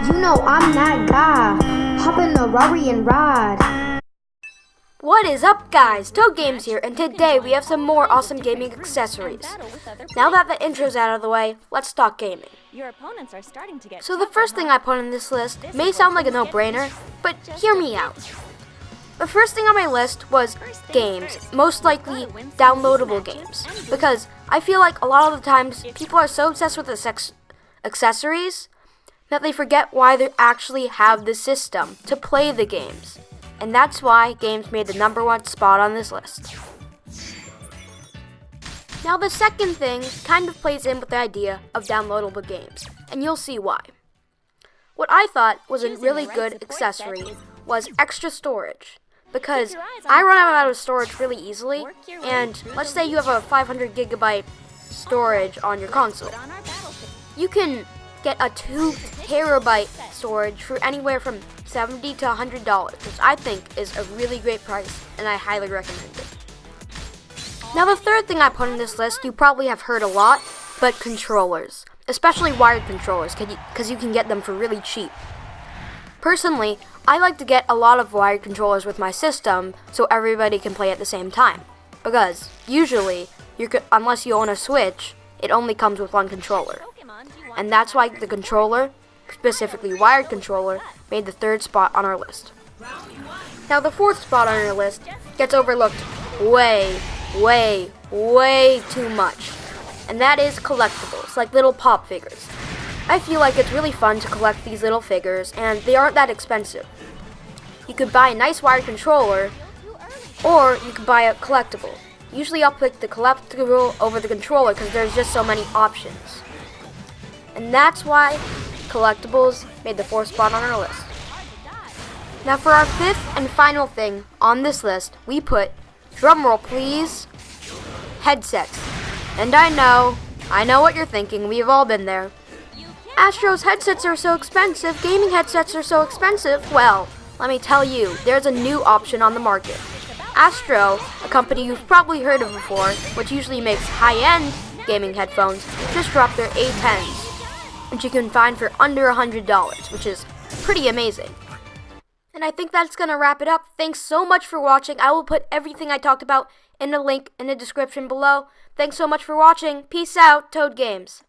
You know I'm that guy, popping the Rory and ride. What is up, guys? Toad Games here, and today we have some more awesome gaming accessories. Now that the intro's out of the way, let's talk gaming. So the first thing I put on this list may sound like a no-brainer, but hear me out. The first thing on my list was games, most likely downloadable games, because I feel like a lot of the times people are so obsessed with the accessories that they forget why they actually have the system to play the games. And that's why games made the #1 spot on this list. Now the second thing kind of plays in with the idea of downloadable games, and you'll see why. What I thought was a really good accessory was extra storage, because I run out of storage really easily, and let's say you have a 500 gigabyte storage on your console. You can get a 2 terabyte storage for anywhere from $70 to $100, which I think is a really great price, and I highly recommend it. Now the third thing I put on this list you probably have heard a lot, but controllers, especially wired controllers, because you can get them for really cheap. Personally, I like to get a lot of wired controllers with my system so everybody can play at the same time, because usually, unless you own a Switch, it only comes with one controller. And that's why the controller, specifically wired controller, made the 3rd spot on our list. Now the 4th spot on our list gets overlooked way too much. And that is collectibles, like little pop figures. I feel like it's really fun to collect these little figures, and they aren't that expensive. You could buy a nice wired controller, or you could buy a collectible. Usually I'll pick the collectible over the controller because there's just so many options. And that's why collectibles made the 4th spot on our list. Now for our 5th and final thing on this list, we put, drumroll please, headsets. And I know what you're thinking, we've all been there. Astro's headsets are so expensive, gaming headsets are so expensive. Well, let me tell you, there's a new option on the market. Astro, a company you've probably heard of before, which usually makes high-end gaming headphones, just dropped their A10s, which you can find for under $100, which is pretty amazing. And I think that's going to wrap it up. Thanks so much for watching. I will put everything I talked about in the link in the description below. Thanks so much for watching. Peace out, Toad Games.